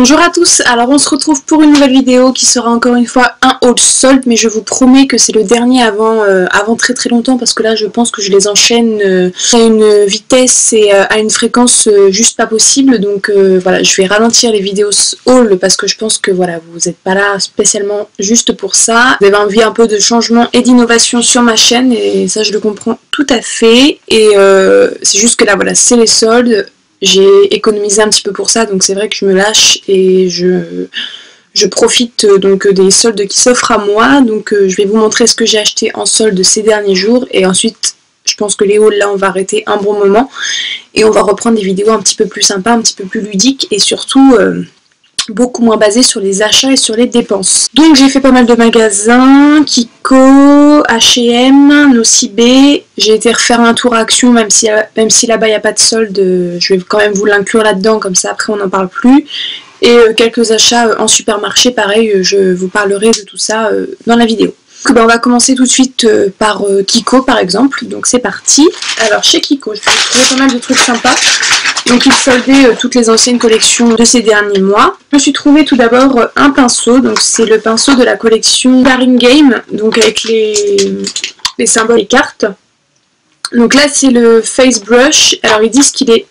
Bonjour à tous, alors on se retrouve pour une nouvelle vidéo qui sera encore une fois un haul solde, mais je vous promets que c'est le dernier avant très très longtemps parce que là je pense que je les enchaîne à une vitesse et à une fréquence juste pas possible, donc voilà, je vais ralentir les vidéos haul parce que je pense que voilà, vous n'êtes pas là spécialement juste pour ça. Vous avez envie un peu de changement et d'innovation sur ma chaîne et ça je le comprends tout à fait, et c'est juste que là voilà, c'est les soldes. J'ai économisé un petit peu pour ça, donc c'est vrai que je me lâche et je profite donc des soldes qui s'offrent à moi. Donc je vais vous montrer ce que j'ai acheté en solde ces derniers jours, et ensuite je pense que les hauls là on va arrêter un bon moment et on va reprendre des vidéos un petit peu plus sympas, un petit peu plus ludiques et surtout beaucoup moins basées sur les achats et sur les dépenses. Donc j'ai fait pas mal de magasins, Kiko, H&M, Nocibé. J'ai été refaire un tour à Action, même si là-bas il n'y a pas de solde, je vais quand même vous l'inclure là-dedans, comme ça après on n'en parle plus. Et quelques achats en supermarché, pareil, je vous parlerai de tout ça dans la vidéo. Donc, on va commencer tout de suite par Kiko par exemple, donc c'est parti. Alors chez Kiko, je vais trouver pas mal de trucs sympas. Donc il soldait toutes les anciennes collections de ces derniers mois. Je me suis trouvé tout d'abord un pinceau, donc c'est le pinceau de la collection Daring Game, donc avec les symboles et cartes. Donc là c'est le Face Brush, alors ils disent qu'il est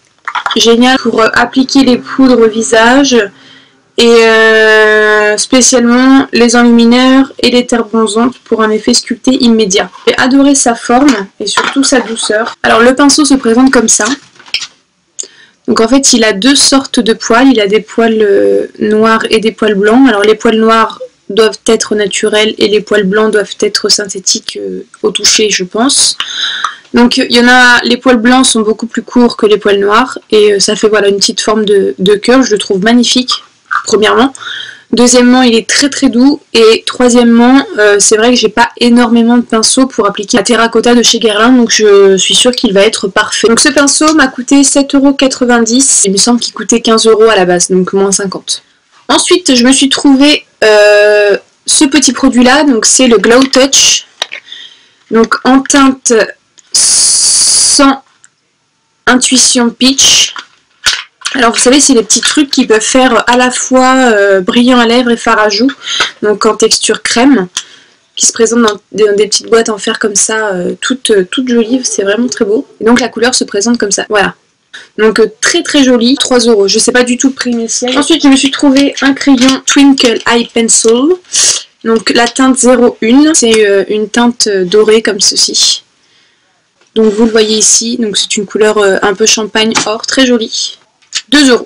génial pour appliquer les poudres au visage et spécialement les enlumineurs et les terres bronzantes pour un effet sculpté immédiat. J'ai adoré sa forme et surtout sa douceur. Alors le pinceau se présente comme ça. Donc en fait il a deux sortes de poils, il a des poils noirs et des poils blancs. Alors les poils noirs doivent être naturels et les poils blancs doivent être synthétiques au toucher je pense. Donc il y en a, les poils blancs sont beaucoup plus courts que les poils noirs et ça fait voilà une petite forme de cœur, je le trouve magnifique premièrement. Deuxièmement, il est très très doux, et troisièmement, c'est vrai que j'ai pas énormément de pinceaux pour appliquer la terracotta de chez Guerlain, donc je suis sûre qu'il va être parfait. Donc ce pinceau m'a coûté 7,90 €, il me semble qu'il coûtait 15 € à la base, donc moins 50. Ensuite, je me suis trouvé ce petit produit là, donc c'est le Glow Touch, donc en teinte sans Intuition Peach. Alors vous savez, c'est les petits trucs qui peuvent faire à la fois brillant à lèvres et fard à joues, donc en texture crème, qui se présentent dans des petites boîtes en fer comme ça, toutes jolies, c'est vraiment très beau. Et donc la couleur se présente comme ça, voilà. Donc très très joli, 3 €, je sais pas du tout le prix initial. Ensuite je me suis trouvé un crayon Twinkle Eye Pencil, donc la teinte 01, c'est une teinte dorée comme ceci. Donc vous le voyez ici, donc c'est une couleur un peu champagne or, très jolie. 2 €.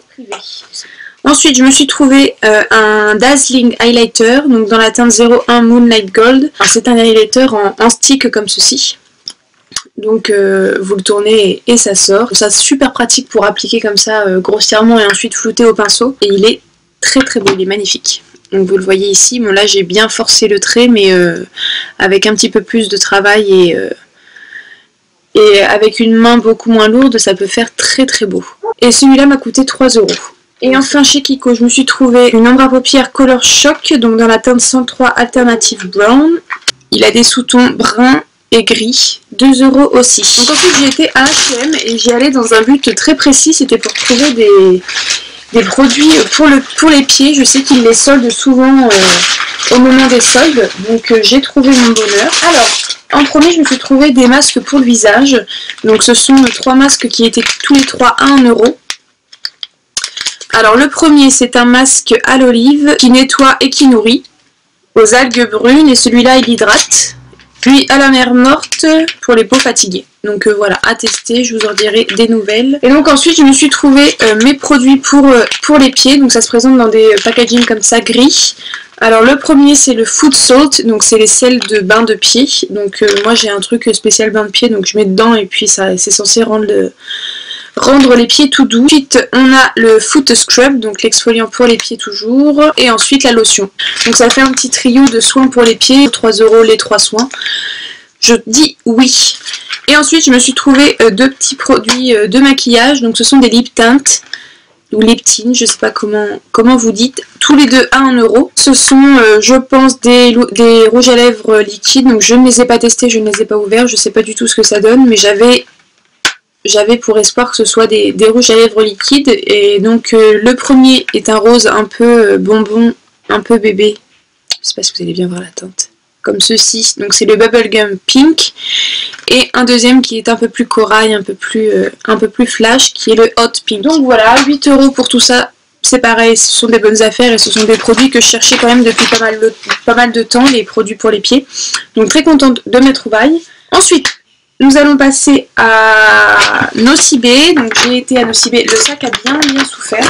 Ensuite, je me suis trouvé un Dazzling Highlighter, donc dans la teinte 01 Moonlight Gold. C'est un highlighter en stick comme ceci. Donc vous le tournez et ça sort. Ça c'est super pratique pour appliquer comme ça grossièrement et ensuite flouter au pinceau. Et il est très très beau, il est magnifique. Donc vous le voyez ici. Bon là j'ai bien forcé le trait, mais avec un petit peu plus de travail et avec une main beaucoup moins lourde, ça peut faire très très beau. Et celui-là m'a coûté 3 €. Et enfin chez Kiko, je me suis trouvé une ombre à paupières Color Shock, donc dans la teinte 103 Alternative Brown. Il a des sous-tons bruns et gris, 2 € aussi. Donc ensuite j'ai été à H&M et j'y allais dans un but très précis, c'était pour trouver des produits pour les pieds. Je sais qu'ils les soldent souvent au moment des soldes, donc j'ai trouvé mon bonheur. Alors, en premier, je me suis trouvé des masques pour le visage. Donc ce sont 3 masques qui étaient tous les 3 à 1 €. Alors le premier, c'est un masque à l'olive qui nettoie et qui nourrit aux algues brunes, et celui-là il hydrate. Puis à la mer morte pour les peaux fatiguées. Donc voilà, à tester, je vous en dirai des nouvelles. Et donc ensuite je me suis trouvé mes produits pour les pieds. Donc ça se présente dans des packaging comme ça gris. Alors le premier c'est le Foot Salt, donc c'est les sels de bain de pied. Donc moi j'ai un truc spécial bain de pied, donc je mets dedans et puis ça c'est censé rendre les pieds tout doux. Ensuite on a le Foot Scrub, donc l'exfoliant pour les pieds toujours, et ensuite la lotion. Donc ça fait un petit trio de soins pour les pieds, 3 € les 3 soins. Je dis oui. Et ensuite je me suis trouvé 2 petits produits de maquillage, donc ce sont des lip tints ou liptine, je sais pas comment vous dites, tous les deux à 1 €. Ce sont je pense des rouges à lèvres liquides, donc je ne les ai pas testés, je ne les ai pas ouverts, je sais pas du tout ce que ça donne, mais j'avais j'avais pour espoir que ce soit des rouges à lèvres liquides. Et donc le premier est un rose un peu bonbon, un peu bébé. Je sais pas si vous allez bien voir la teinte. Comme ceci, donc c'est le Bubblegum Pink. Et un deuxième qui est un peu plus corail, un peu plus flash, qui est le Hot Pink. Donc voilà, 8 € pour tout ça. C'est pareil, ce sont des bonnes affaires et ce sont des produits que je cherchais quand même depuis pas mal de temps, les produits pour les pieds. Donc très contente de mes trouvailles. Ensuite, nous allons passer à Nocibé. Donc j'ai été à Nocibé, le sac a bien souffert.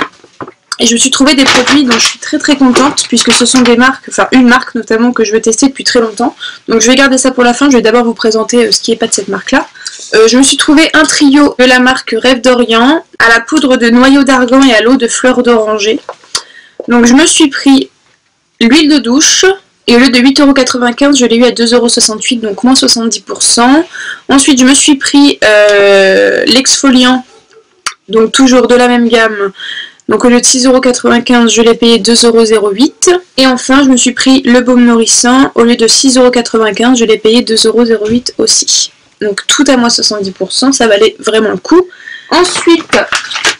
Et je me suis trouvé des produits dont je suis très contente, puisque ce sont des marques, enfin une marque notamment que je veux tester depuis très longtemps. Donc je vais garder ça pour la fin, je vais d'abord vous présenter ce qui n'est pas de cette marque-là. Je me suis trouvé un trio de la marque Rêve d'Orient, à la poudre de noyau d'argan et à l'eau de fleurs d'oranger. Donc je me suis pris l'huile de douche, et au lieu de 8,95 €, je l'ai eu à 2,68 €, donc moins 70%. Ensuite je me suis pris l'exfoliant, donc toujours de la même gamme. Donc au lieu de 6,95 €, je l'ai payé 2,08 €. Et enfin, je me suis pris le baume nourrissant. Au lieu de 6,95 €, je l'ai payé 2,08 € aussi. Donc tout à moins 70%, ça valait vraiment le coup. Ensuite,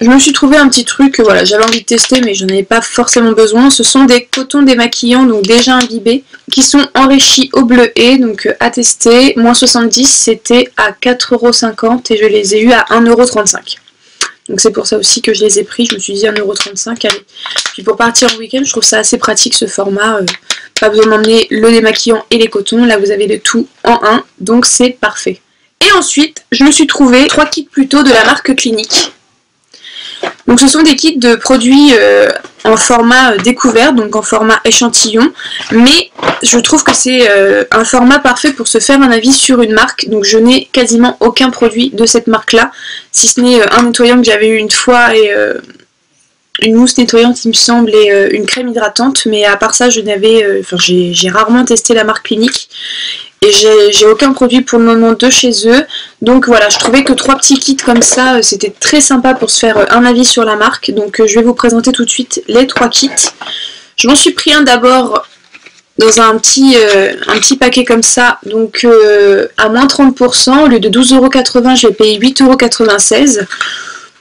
je me suis trouvé un petit truc, voilà, j'avais envie de tester, mais je n'en avais pas forcément besoin. Ce sont des cotons démaquillants, donc déjà imbibés, qui sont enrichis au bleuet, donc à tester. Moins 70, c'était à 4,50 € et je les ai eu à 1,35 €. Donc c'est pour ça aussi que je les ai pris, je me suis dit 1,35 €, allez. Puis pour partir en week-end, je trouve ça assez pratique ce format. Pas besoin d'emmener le démaquillant et les cotons, là vous avez le tout en un, donc c'est parfait. Et ensuite, je me suis trouvé 3 kits plutôt de la marque Clinique. Donc ce sont des kits de produits en format découvert, donc en format échantillon, mais je trouve que c'est un format parfait pour se faire un avis sur une marque. Donc je n'ai quasiment aucun produit de cette marque là, si ce n'est un nettoyant que j'avais eu une fois et une mousse nettoyante il me semble et une crème hydratante, mais à part ça je n'avais, j'ai rarement testé la marque Clinique. Et j'ai aucun produit pour le moment de chez eux. Donc voilà, je trouvais que 3 petits kits comme ça, c'était très sympa pour se faire un avis sur la marque. Donc je vais vous présenter tout de suite les 3 kits. Je m'en suis pris un d'abord dans un petit paquet comme ça. Donc à moins 30%, au lieu de 12,80 €, je vais payer 8,96 €.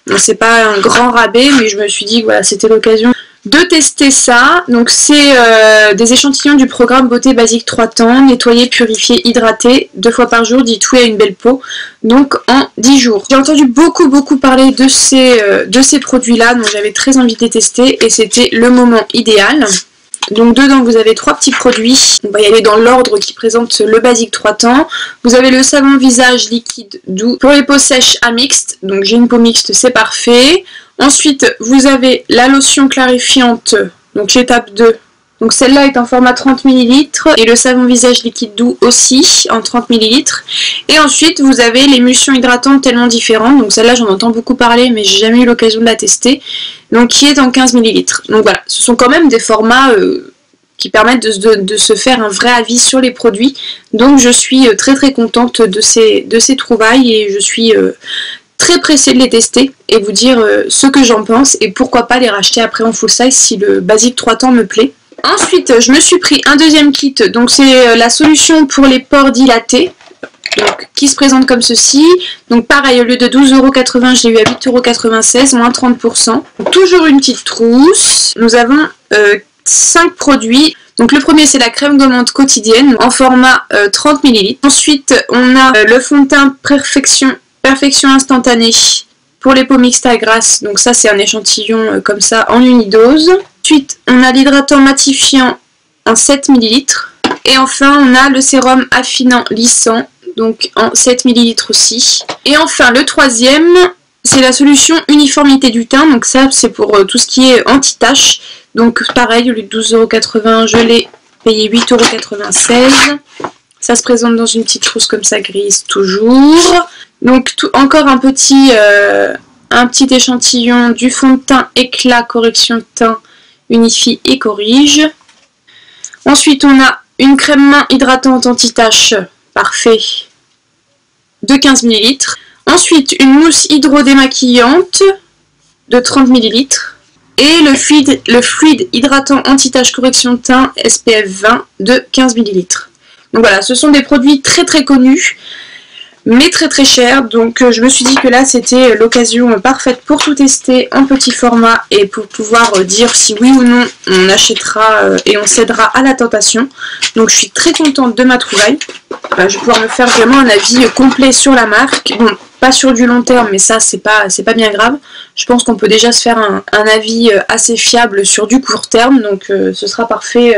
Bon, c'est pas un grand rabais, mais je me suis dit que voilà, c'était l'occasion de tester ça. Donc c'est des échantillons du programme Beauté Basique 3 temps, nettoyer, purifier, hydrater 2 fois par jour, dit tout à une belle peau, donc en 10 jours. J'ai entendu beaucoup parler de ces produits là, donc j'avais très envie de les tester et c'était le moment idéal. Donc dedans vous avez 3 petits produits, on va y aller dans l'ordre qui présente le basique 3 temps. Vous avez le savon visage liquide doux pour les peaux sèches à mixte, donc j'ai une peau mixte, c'est parfait. Ensuite, vous avez la lotion clarifiante, donc l'étape 2. Donc celle-là est en format 30 ml et le savon visage liquide doux aussi en 30 ml. Et ensuite, vous avez l'émulsion hydratante tellement différente. Donc celle-là, j'en entends beaucoup parler, mais j'ai jamais eu l'occasion de la tester. Donc qui est en 15 ml. Donc voilà, ce sont quand même des formats qui permettent de se faire un vrai avis sur les produits. Donc je suis très contente de ces trouvailles et je suis très pressée de les tester et vous dire ce que j'en pense et pourquoi pas les racheter après en full size si le basique 3 temps me plaît. Ensuite, je me suis pris un deuxième kit, donc c'est la solution pour les pores dilatés, donc, qui se présente comme ceci. Donc pareil, au lieu de 12,80 €, je l'ai eu à 8,96 €, moins 30%. Donc, toujours une petite trousse. Nous avons 5 produits. Donc le premier c'est la crème gommante quotidienne en format 30 ml. Ensuite on a le fond de teint Perfection instantanée pour les peaux mixtes à grasse. Donc ça c'est un échantillon comme ça en unidose. Ensuite on a l'hydratant matifiant en 7 ml. Et enfin on a le sérum affinant lissant, donc en 7 ml aussi. Et enfin le troisième c'est la solution uniformité du teint. Donc ça c'est pour tout ce qui est anti-tache. Donc pareil, au lieu de 12,80 €, je l'ai payé 8,96 €. Ça se présente dans une petite trousse comme ça grise toujours. Donc encore un petit échantillon du fond de teint éclat correction teint unifie et corrige. Ensuite on a une crème main hydratante anti-tache parfait de 15 ml. Ensuite une mousse hydrodémaquillante de 30 ml. Et le fluide hydratant anti-tache correction teint SPF 20 de 15 ml. Donc voilà, ce sont des produits très connus. mais très très cher. Donc je me suis dit que là c'était l'occasion parfaite pour tout tester en petit format et pour pouvoir dire si oui ou non on achètera et on cédera à la tentation. Donc je suis très contente de ma trouvaille. Je vais pouvoir me faire vraiment un avis complet sur la marque. Bon, pas sur du long terme, mais ça c'est pas bien grave. Je pense qu'on peut déjà se faire un avis assez fiable sur du court terme, donc ce sera parfait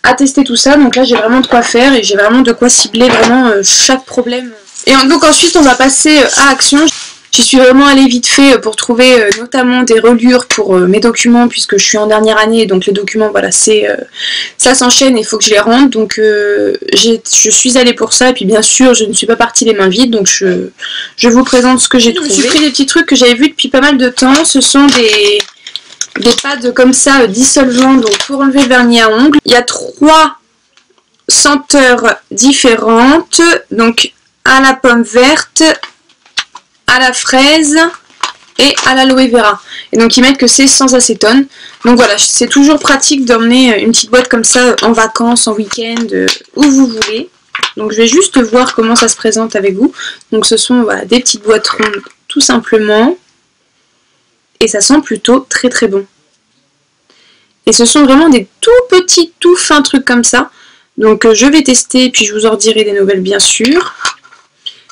à tester tout ça. Donc là j'ai vraiment de quoi faire et j'ai vraiment de quoi cibler vraiment chaque problème. Et donc ensuite on va passer à Action. J'y suis vraiment allée vite fait pour trouver notamment des reliures pour mes documents, puisque je suis en dernière année, donc les documents, voilà, ça s'enchaîne et il faut que je les rende. Donc je suis allée pour ça, et puis bien sûr je ne suis pas partie les mains vides, donc je vous présente ce que j'ai trouvé. J'ai pris des petits trucs que j'avais vus depuis pas mal de temps. Ce sont des pads comme ça dissolvants, donc pour enlever le vernis à ongles. Il y a 3 senteurs différentes, donc à la pomme verte, à la fraise et à l'aloe vera. Et donc ils mettent que c'est sans acétone. Donc voilà, c'est toujours pratique d'emmener une petite boîte comme ça en vacances, en week-end, où vous voulez. Donc je vais juste voir comment ça se présente avec vous. Donc ce sont voilà, des petites boîtes rondes tout simplement. Et ça sent plutôt très très bon. Et ce sont vraiment des tout petits, tout fins trucs comme ça. Donc je vais tester et puis je vous en dirai des nouvelles bien sûr.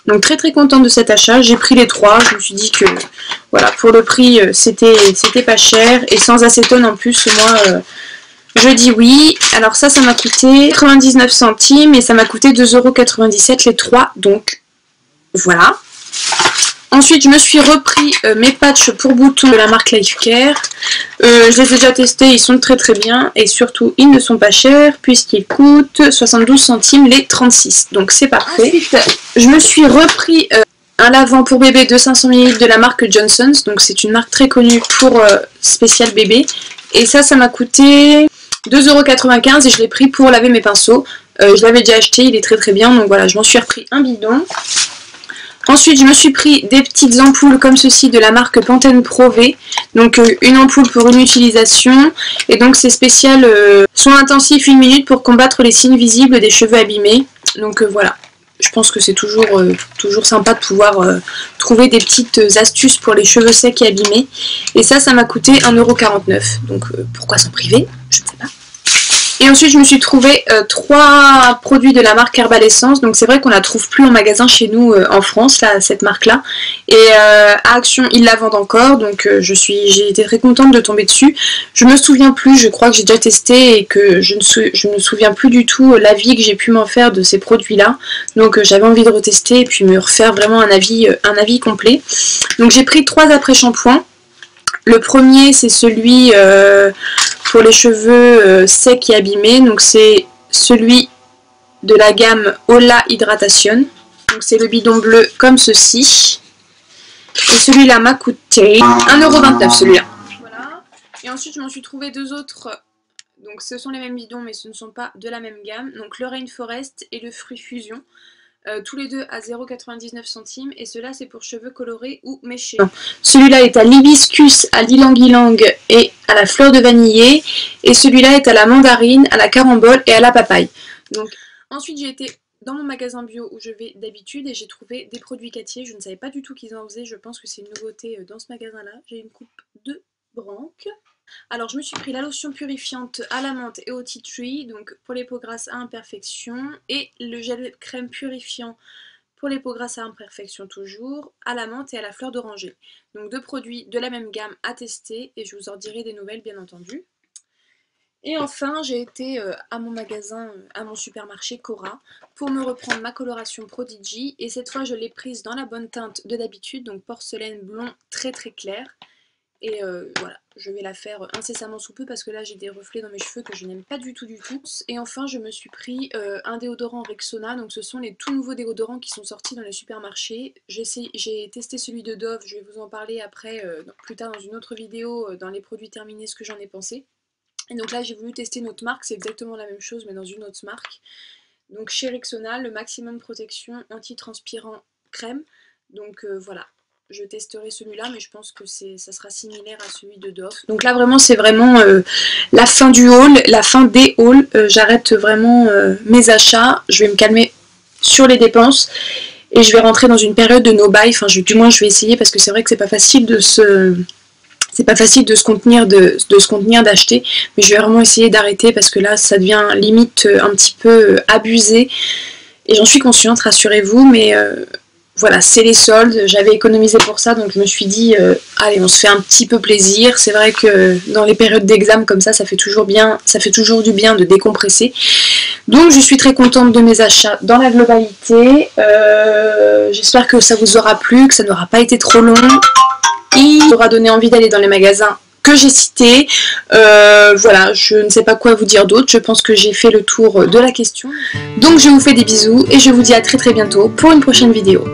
Donc très très contente de cet achat, j'ai pris les 3, je me suis dit que voilà, pour le prix c'était pas cher et sans acétone en plus, moi je dis oui. Alors ça m'a coûté 99 centimes et ça m'a coûté 2,97 € les 3, donc voilà. Ensuite je me suis repris mes patchs pour boutons de la marque Lifecare. Je les ai déjà testés, ils sont très très bien et surtout ils ne sont pas chers puisqu'ils coûtent 72 centimes les 36, donc c'est parfait. Ensuite je me suis repris un lavant pour bébé de 500 ml de la marque Johnson's, donc c'est une marque très connue pour spécial bébé, et ça m'a coûté 2,95 € et je l'ai pris pour laver mes pinceaux. Je l'avais déjà acheté, il est très très bien, donc voilà, je m'en suis repris un bidon. Ensuite, je me suis pris des petites ampoules comme ceci de la marque Pantene Pro V. Donc une ampoule pour une utilisation. Et donc c'est spécial soin intensif 1 minute pour combattre les signes visibles des cheveux abîmés. Donc voilà. Je pense que c'est toujours sympa de pouvoir trouver des petites astuces pour les cheveux secs et abîmés. Et ça m'a coûté 1,49 €. Donc pourquoi s'en priver? Je ne sais pas. Et ensuite je me suis trouvé 3 produits de la marque Herbal Essence. Donc c'est vrai qu'on la trouve plus en magasin chez nous en France, là, cette marque là. Et à Action ils la vendent encore, donc j'ai été très contente de tomber dessus. Je me souviens plus, je crois que j'ai déjà testé et que je ne me souviens plus du tout l'avis que j'ai pu m'en faire de ces produits là. Donc j'avais envie de retester et puis me refaire vraiment un avis complet. Donc j'ai pris 3 après-shampoings. Le premier c'est celui pour les cheveux secs et abîmés, donc c'est celui de la gamme Ola Hydration. Donc c'est le bidon bleu comme ceci. Et celui-là m'a coûté 1,29 € celui-là. Voilà. Et ensuite je m'en suis trouvé 2 autres. Donc ce sont les mêmes bidons mais ce ne sont pas de la même gamme. Donc le Rainforest et le Fruit Fusion. Tous les deux à 0,99 centimes et cela c'est pour cheveux colorés ou méchés. Celui-là est à l'hibiscus, à l'ilang-ilang et à la fleur de vanillé, et celui-là est à la mandarine, à la carambole et à la papaye. Donc ensuite j'ai été dans mon magasin bio où je vais d'habitude et j'ai trouvé des produits Cattier. Je ne savais pas du tout qu'ils en faisaient, je pense que c'est une nouveauté dans ce magasin là. J'ai une coupe de branque. Alors je me suis pris la lotion purifiante à la menthe et au tea tree, donc pour les peaux grasses à imperfection, et le gel crème purifiant pour les peaux grasses à imperfection toujours, à la menthe et à la fleur d'oranger. Donc 2 produits de la même gamme à tester et je vous en dirai des nouvelles bien entendu. Et enfin j'ai été à mon magasin, à mon supermarché Cora pour me reprendre ma coloration Prodigy, et cette fois je l'ai prise dans la bonne teinte de d'habitude, donc porcelaine blond très très clair. Et voilà, je vais la faire incessamment sous peu parce que là j'ai des reflets dans mes cheveux que je n'aime pas du tout du tout. Et enfin je me suis pris un déodorant Rexona, donc ce sont les tout nouveaux déodorants qui sont sortis dans les supermarchés. J'ai testé celui de Dove, je vais vous en parler après, plus tard dans une autre vidéo, dans les produits terminés, ce que j'en ai pensé. Et donc là j'ai voulu tester une autre marque, c'est exactement la même chose mais dans une autre marque. Donc chez Rexona, le maximum protection anti-transpirant crème, donc voilà. Je testerai celui-là, mais je pense que ça sera similaire à celui de Dove. Donc là, vraiment, c'est vraiment la fin du haul, la fin des hauls. J'arrête vraiment mes achats. Je vais me calmer sur les dépenses. et je vais rentrer dans une période de no-buy, enfin du moins je vais essayer parce que c'est vrai que c'est pas facile de se... C'est pas facile de se contenir d'acheter, mais je vais vraiment essayer d'arrêter parce que là ça devient limite un petit peu abusé et j'en suis consciente, rassurez-vous, mais voilà, c'est les soldes, j'avais économisé pour ça, donc je me suis dit allez, on se fait un petit peu plaisir. C'est vrai que dans les périodes d'examen comme ça fait toujours du bien de décompresser. Donc je suis très contente de mes achats dans la globalité. J'espère que ça vous aura plu, que ça n'aura pas été trop long. Il aura donné envie d'aller dans les magasins que j'ai cités. Voilà, je ne sais pas quoi vous dire d'autre. Je pense que j'ai fait le tour de la question. Donc je vous fais des bisous et je vous dis à très bientôt pour une prochaine vidéo.